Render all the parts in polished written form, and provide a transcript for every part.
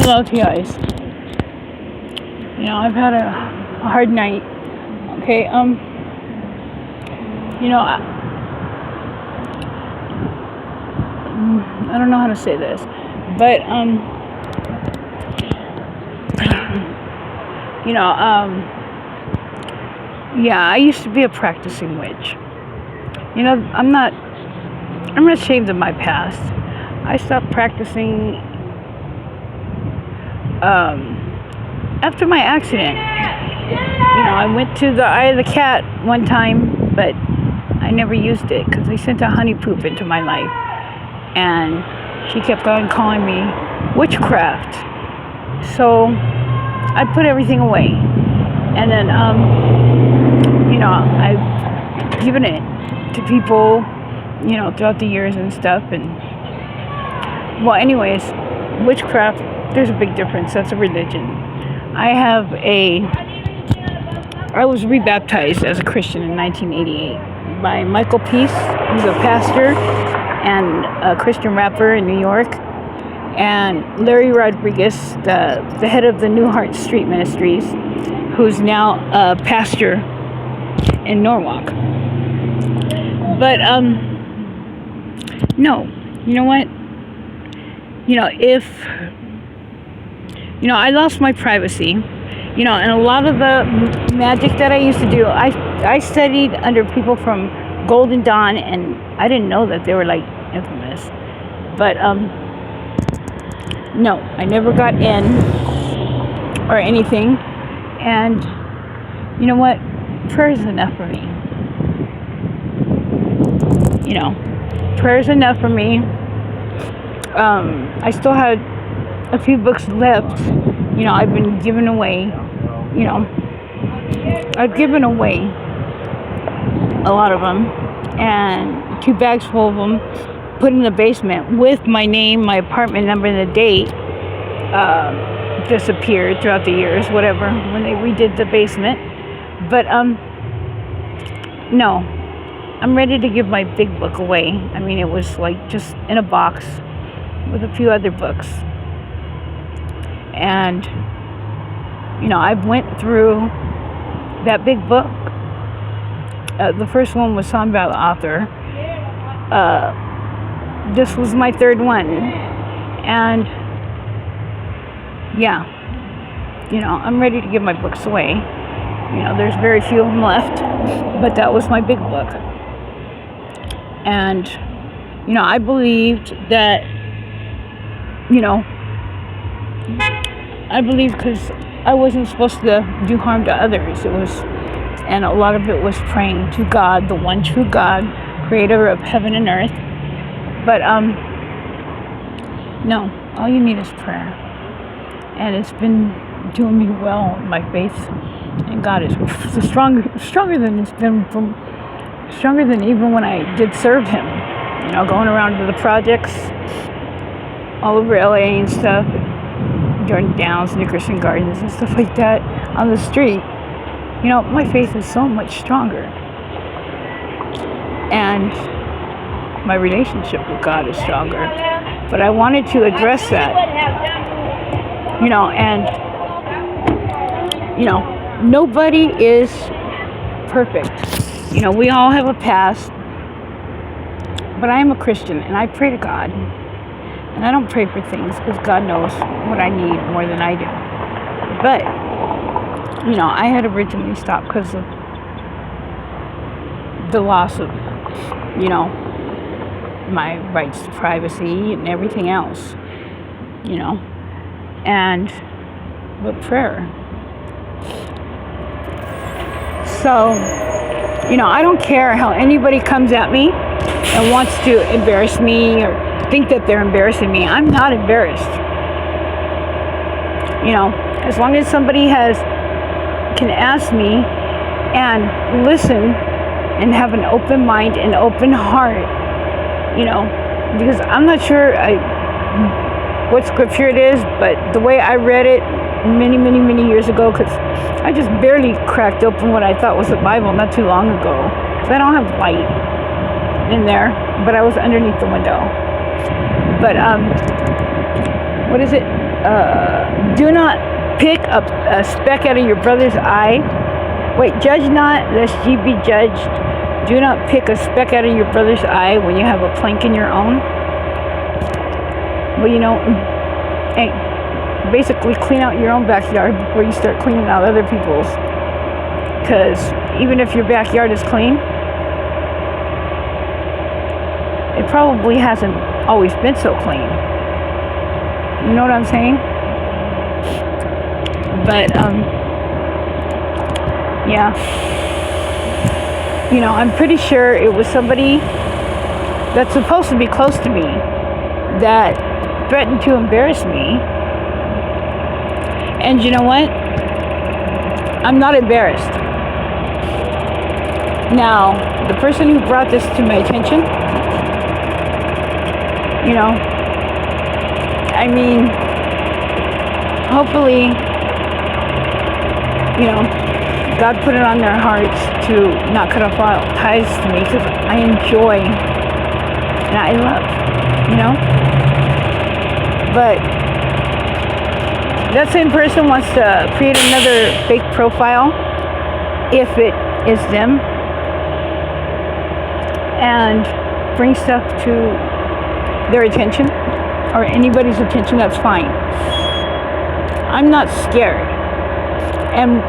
Hello to you guys. I've had a hard night. Okay, you know, I, I don't know how to say this, but you know, yeah, I used to be a practicing witch. I'm not ashamed of my past. I stopped practicing after my accident. I went to the Eye of the Cat one time, but I never used it because they sent a honey poop into my life, and she kept on calling me witchcraft. So I put everything away, and then I've given it to people, throughout the years and stuff. And well, anyways, witchcraft, there's a big difference. That's a religion. I was rebaptized as a Christian in 1988 by Michael Peace, who's a pastor and a Christian rapper in New York, and Larry Rodriguez, the head of the New Heart Street Ministries, who's now a pastor in Norwalk. But no, you know what? If I lost my privacy, and a lot of the magic that I used to do, I studied under people from Golden Dawn, and I didn't know that they were like infamous. But no, I never got in or anything. And you know what? Prayer is enough for me. Prayer is enough for me. I still had a few books left. I've been giving away. I've given away a lot of them, and 2 bags full of them put in the basement with my name, my apartment number, and the date disappeared throughout the years, whatever, when they redid the basement. But no, I'm ready to give my big book away. I mean, it was like just in a box with a few other books. And I went through that big book. The first one was signed by the author. This was my 3rd one. And yeah, I'm ready to give my books away. There's very few of them left, but that was my big book. And I believed that, because I wasn't supposed to do harm to others. And a lot of it was praying to God, the one true God, creator of heaven and earth. But no, all you need is prayer. And it's been doing me well in my faith. And God is stronger than it's been stronger than even when I did serve Him. Going around to the projects all over LA and stuff, Jordan Downs, Nickerson Gardens, and stuff like that on the street. My faith is so much stronger, and my relationship with God is stronger. But I wanted to address that, and nobody is perfect. We all have a past, but I am a Christian, and I pray to God. And I don't pray for things because God knows what I need more than I do. But, I had originally stopped because of the loss of, my rights to privacy and everything else, and with prayer. So, I don't care how anybody comes at me and wants to embarrass me or think that they're embarrassing me. I'm not embarrassed. As long as somebody can ask me and listen and have an open mind and open heart, because I'm not sure what scripture it is, but the way I read it many, many, many years ago, because I just barely cracked open what I thought was the Bible not too long ago, because I don't have light in there, but I was underneath the window. But what is it? Do not pick a speck out of your brother's eye. Wait, judge not, lest ye be judged. Do not pick a speck out of your brother's eye when you have a plank in your own. Well, hey, basically clean out your own backyard before you start cleaning out other people's. Because even if your backyard is clean, it probably hasn't always been so clean. You know what I'm saying? But, yeah. I'm pretty sure it was somebody that's supposed to be close to me that threatened to embarrass me. And you know what? I'm not embarrassed. Now, the person who brought this to my attention, hopefully, God put it on their hearts to not cut off all ties to me, because I enjoy and I love, But that same person wants to create another fake profile, if it is them, and bring stuff to their attention, or anybody's attention. That's fine. I'm not scared. And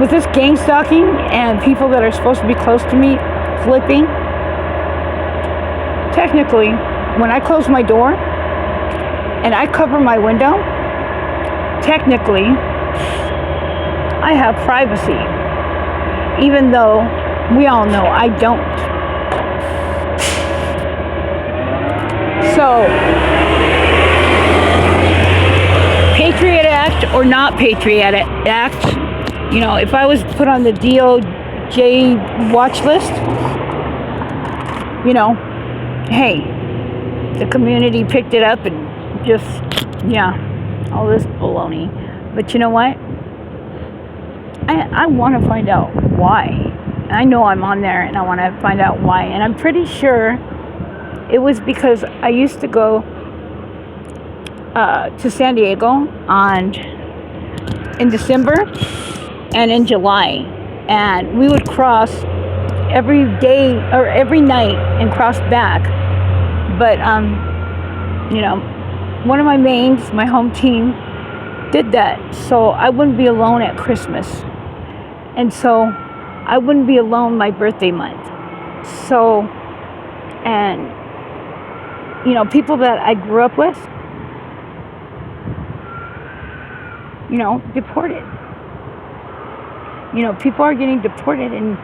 with this gang stalking and people that are supposed to be close to me flipping, technically, when I close my door and I cover my window, technically, I have privacy. Even though we all know I don't. So, Patriot Act or not Patriot Act, if I was put on the DOJ watch list, hey, the community picked it up and just, all this baloney. But you know what? I want to find out why. I know I'm on there and I want to find out why. And I'm pretty sure it was because I used to go to San Diego in December and in July, and we would cross every day or every night and cross back. But one of my mains, my home team, did that so I wouldn't be alone at Christmas, and so I wouldn't be alone my birthday month. So, and people that I grew up with, deported. People are getting deported, and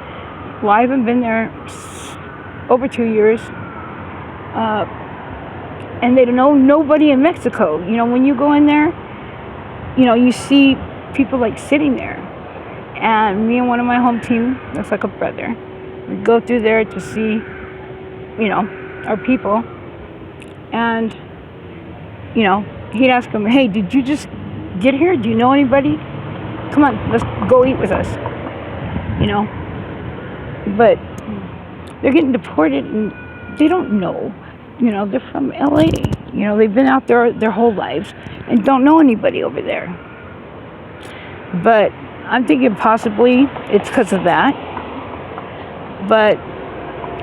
I haven't been there over 2 years, and they don't know nobody in Mexico. When you go in there, you see people like sitting there, and me and one of my home team, that's like a brother, we go through there to see, our people, and, he'd ask them, hey, did you just get here? Do you know anybody? Come on, let's go eat with us. But they're getting deported and they don't know. They're from LA. They've been out there their whole lives and don't know anybody over there. But I'm thinking possibly it's because of that. But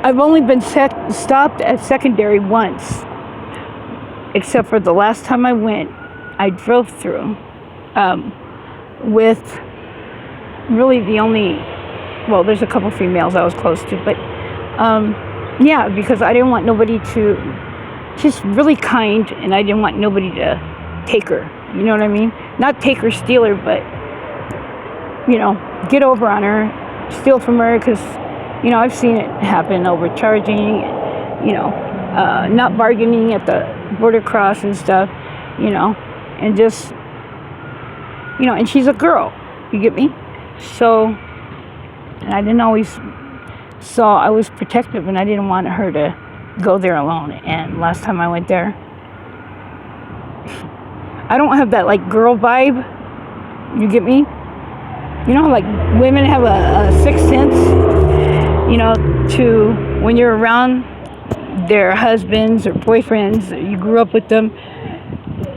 I've only been stopped at Secondary once, except for the last time I went, I drove through with really the only, well, there's a couple females I was close to, but because I didn't want nobody to, she's really kind, and I didn't want nobody to take her, you know what I mean? Not take her, steal her, but, get over on her, steal from her, because, I've seen it happen, overcharging, not bargaining at the border cross and stuff, and just, and she's a girl, you get me? So, and I didn't always, so I was protective, and I didn't want her to go there alone. And last time I went there, I don't have that like girl vibe, you get me? Like women have a sixth sense, to when you're around their husbands or boyfriends, or you grew up with them,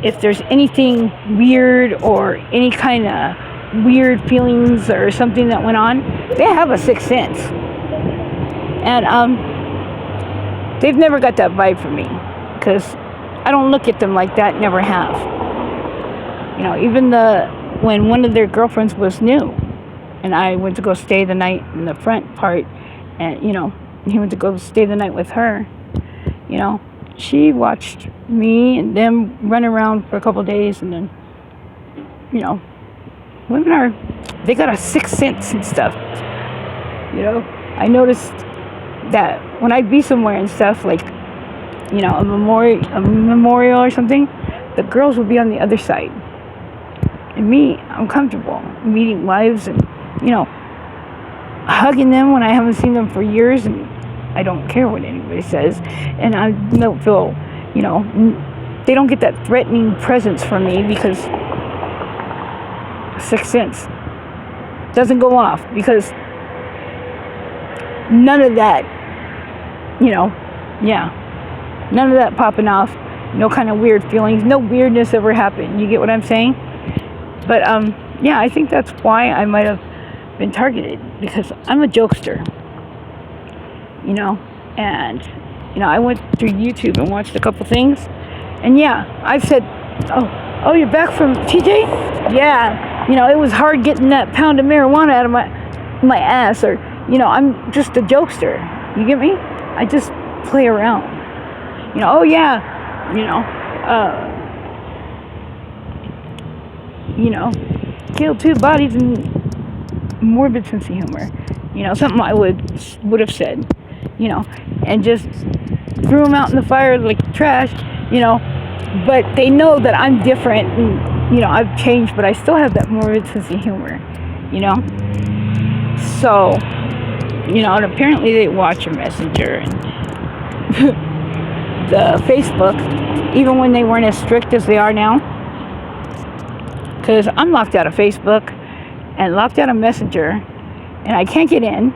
if there's anything weird or any kind of weird feelings or something that went on, they have a sixth sense. And they've never got that vibe from me because I don't look at them like that, never have. You know, even when one of their girlfriends was new and I went to go stay the night in the front part, and, you know, he went to go stay the night with her, you know, she watched me and them run around for a couple of days, and then, you know, they got a sixth sense and stuff. You know, I noticed that when I'd be somewhere and stuff, like, you know, a memorial or something, the girls would be on the other side. And me, I'm comfortable meeting wives and, you know, hugging them when I haven't seen them for years, and I don't care what anybody says. And I don't feel, you know, they don't get that threatening presence from me because sixth sense doesn't go off, because none of that, you know, none of that popping off, no kind of weird feelings, no weirdness ever happened. You get what I'm saying? But yeah, I think that's why I might have been targeted, because I'm a jokester, you know. And, you know, I went through YouTube and watched a couple things, and yeah, I've said, oh, you're back from TJ? Yeah, you know, it was hard getting that pound of marijuana out of my ass, or, you know, I'm just a jokester. You get me? I just play around. You know, oh yeah, you know, killed 2 bodies and morbid sense of humor. You know, something I would have said, you know, and just threw them out in the fire like trash, you know. But they know that I'm different, and, you know, I've changed, but I still have that morbid sense of humor, you know. So, you know, and apparently they watch your Messenger and the Facebook, even when they weren't as strict as they are now. Because I'm locked out of Facebook and locked out of Messenger, and I can't get in.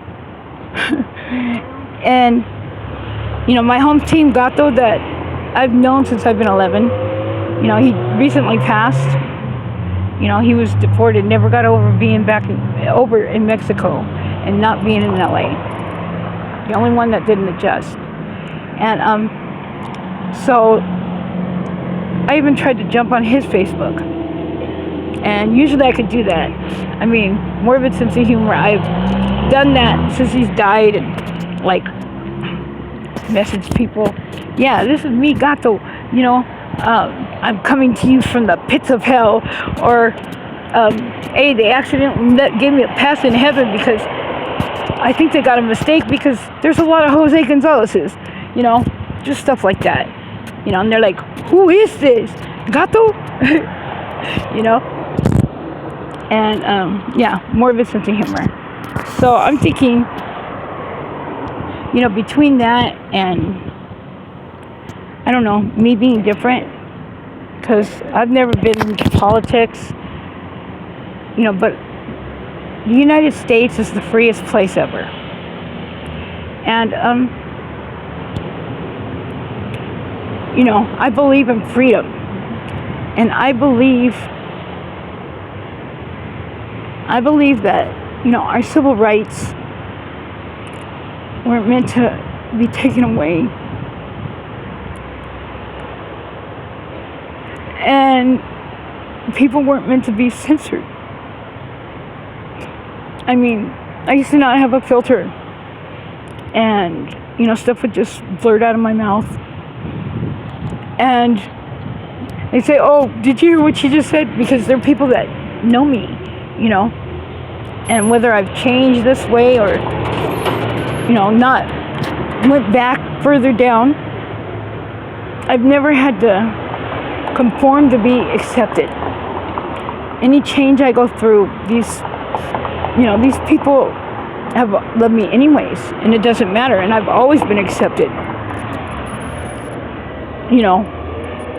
And, you know, my home team, Gato, that I've known since I've been 11, you know, he recently passed. You know, he was deported, never got over being over in Mexico and not being in LA. The only one that didn't adjust. And so I even tried to jump on his Facebook, and usually I could do that. I mean, morbid sense of humor, I've done that since he's died, and like messaged people, yeah, this is me, Gato, you know, I'm coming to you from the pits of hell, or hey, they accidentally gave me a pass in heaven because I think they got a mistake, because there's a lot of Jose Gonzalez's, you know, just stuff like that, you know. And they're like, who is this, Gato? You know. And yeah, morbid sense of humor. So I'm thinking, you know, between that and, I don't know, me being different, because I've never been into politics, you know, but the United States is the freest place ever. And, you know, I believe in freedom. And I believe that, you know, our civil rights weren't meant to be taken away. And people weren't meant to be censored. I mean, I used to not have a filter, and, you know, stuff would just blurt out of my mouth. And they say, oh, did you hear what she just said? Because there are people that know me, you know, and whether I've changed this way or, you know, not went back further down, I've never had to conform to be accepted. Any change I go through, these people have loved me anyways, and it doesn't matter, and I've always been accepted. You know,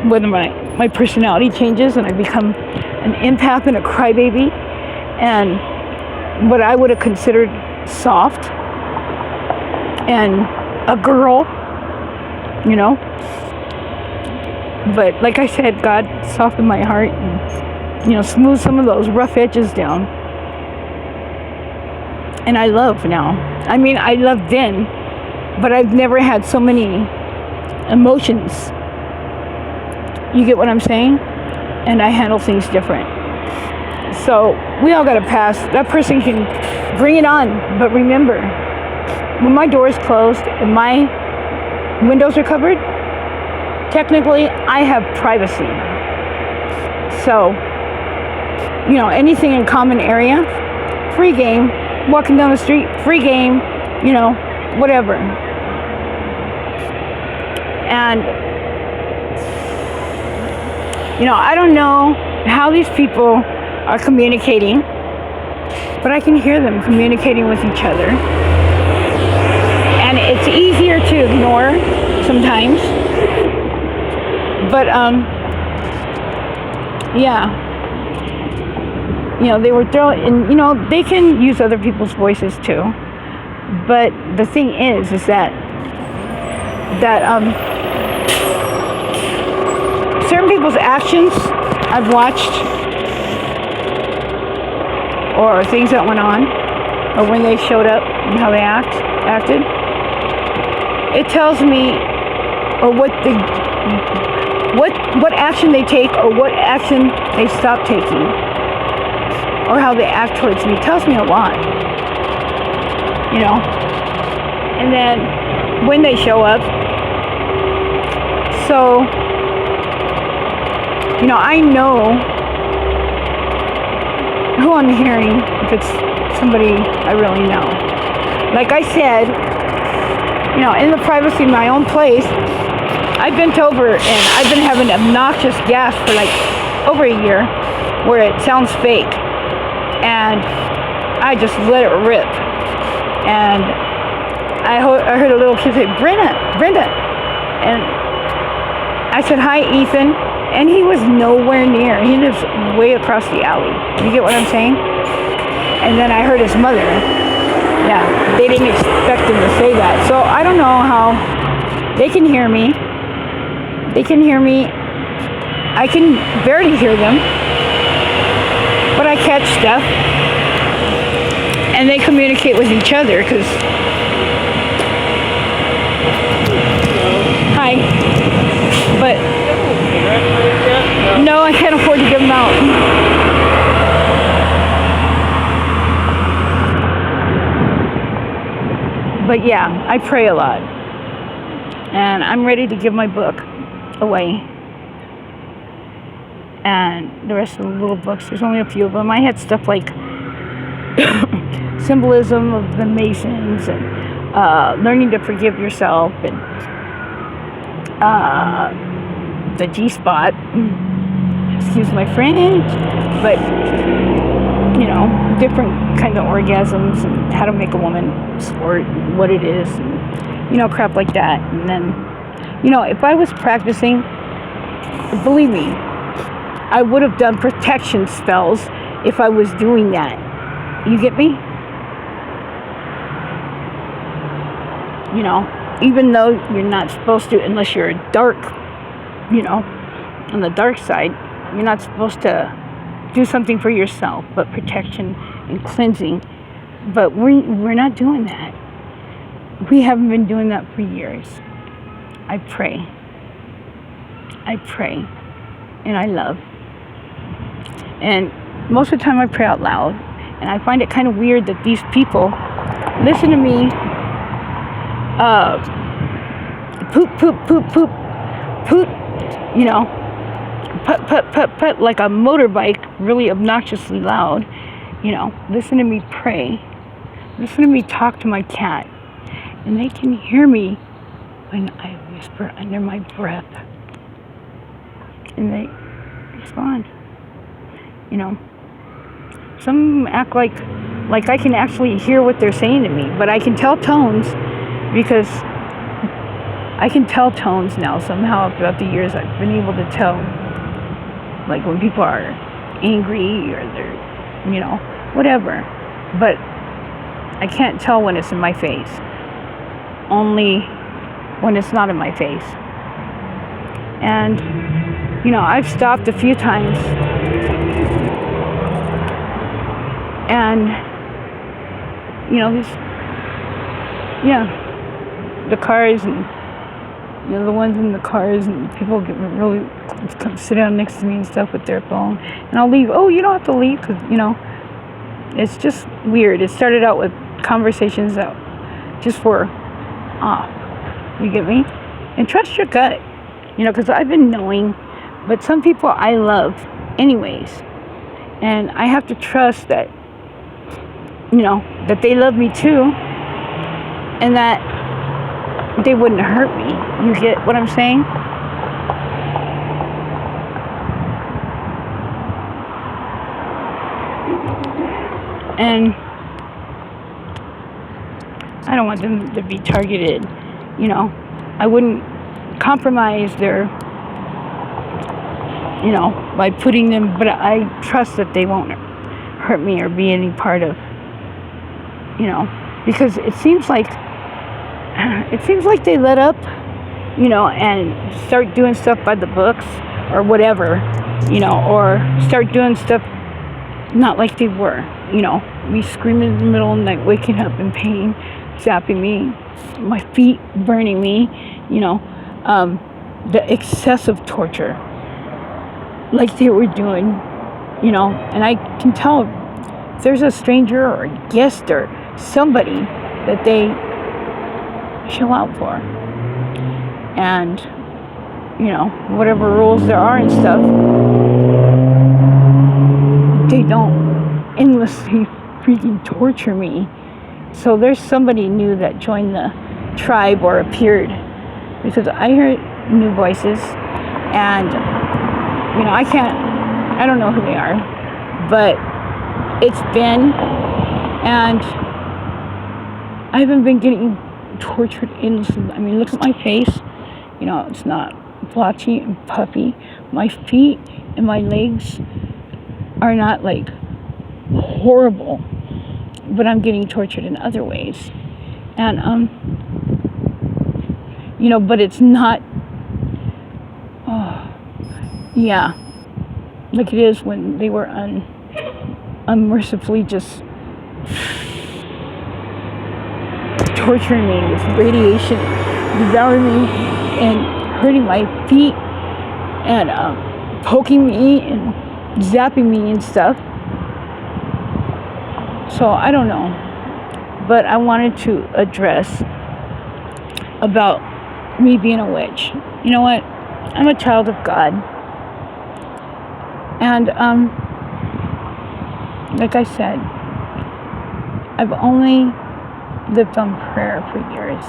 whether my personality changes and I become an empath and a crybaby and what I would have considered soft and a girl, you know, But like I said, God softened my heart and, smooth some of those rough edges down. And I love now. I mean, I loved then, but I've never had so many emotions. You get what I'm saying? And I handle things different. So we all got to pass. That person can bring it on. But remember, when my door is closed and my windows are covered, technically I have privacy. So, anything in common area, free game. Walking down the street, free game, whatever. And, I don't know how these people are communicating, but I can hear them communicating with each other. And it's easier to ignore sometimes. But, yeah. They were throwing, and, they can use other people's voices too. But the thing is that certain people's actions I've watched, or things that went on, or when they showed up and how they acted, it tells me, or what action they take, or what action they stop taking, or how they act towards me. It tells me a lot, and then when they show up. So, I know who I'm hearing if it's somebody I really know. Like I said, in the privacy of my own place, I've bent over and I've been having obnoxious gas for like over a year where it sounds fake. And I just let it rip. And I heard a little kid say, Brenda. And I said, hi, Ethan. And he was nowhere near. He lives way across the alley. You get what I'm saying? And then I heard his mother. Yeah, they didn't expect him to say that. So I don't know how they can hear me. They can hear me. I can barely hear them. But I catch stuff. And they communicate with each other because... Hi. But... No, I can't afford to give them out. But yeah, I pray a lot. And I'm ready to give my book away. And the rest of the little books, there's only a few of them. I had stuff like symbolism of the Masons and learning to forgive yourself and the G-spot. Excuse my French, but different kind of orgasms and how to make a woman squirt, and what it is, and crap like that. And then, if I was practicing, believe me, I would have done protection spells if I was doing that. You get me? Even though you're not supposed to, unless you're dark, on the dark side, you're not supposed to do something for yourself, but protection and cleansing. But we're not doing that. We haven't been doing that for years. I pray, and I love. And most of the time I pray out loud, and I find it kind of weird that these people listen to me poop, put, like a motorbike, really obnoxiously loud. Listen to me pray. Listen to me talk to my cat. And they can hear me when I whisper under my breath. And they respond. Some act like I can actually hear what they're saying to me, but I can tell tones because I can tell tones now somehow throughout the years. I've been able to tell, like when people are angry or they're, whatever. But I can't tell when it's in my face. Only when it's not in my face. And I've stopped a few times, and these, the cars, and the ones in the cars, and people get really come sit down next to me and stuff with their phone, and I'll leave. Oh, you don't have to leave, because it's just weird. It started out with conversations that just were off. You get me? And trust your gut, because I've been knowing, but some people I love anyways, and I have to trust that that they love me too, and that they wouldn't hurt me. You get what I'm saying? And I don't want them to be targeted. I wouldn't compromise their, by putting them, but I trust that they won't hurt me or be any part of, because it seems like they let up, and start doing stuff by the books or whatever, or start doing stuff not like they were, me screaming in the middle of the night, waking up in pain, zapping me, my feet burning me, the excessive torture, like they were doing, and I can tell if there's a stranger or a guest or somebody that they chill out for, and whatever rules there are and stuff, they don't endlessly freaking torture me. So there's somebody new that joined the tribe or appeared, because I hear new voices, and I don't know who they are, but it's been, and I haven't been getting tortured endlessly. I mean, look at my face, it's not blotchy and puffy. My feet and my legs are not like horrible, but I'm getting tortured in other ways, and but it's not like it is when they were unmercifully just torturing me with radiation, devouring me and hurting my feet, and poking me and zapping me and stuff. So I don't know, but I wanted to address about me being a witch. You know what? I'm a child of God, and like I said, I've only lived on prayer for years.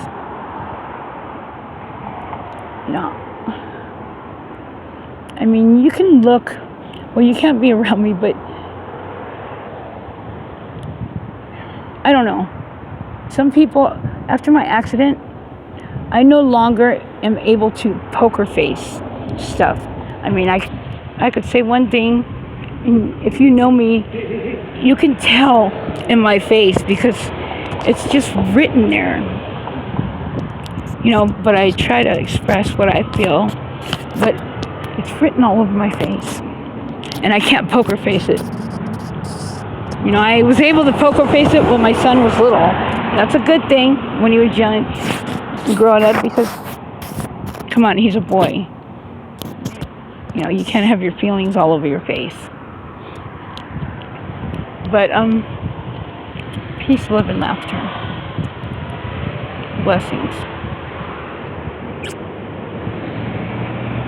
I mean, you can look, well, you can't be around me, but I don't know. Some people, after my accident, I no longer am able to poker face stuff. I mean, I could say one thing, and if you know me, you can tell in my face, because it's just written there. But I try to express what I feel, but it's written all over my face, and I can't poker face it. I was able to poker face it when my son was little. That's a good thing when he was young, growing up, because, come on, he's a boy. You can't have your feelings all over your face. But, peace, love, and laughter. Blessings.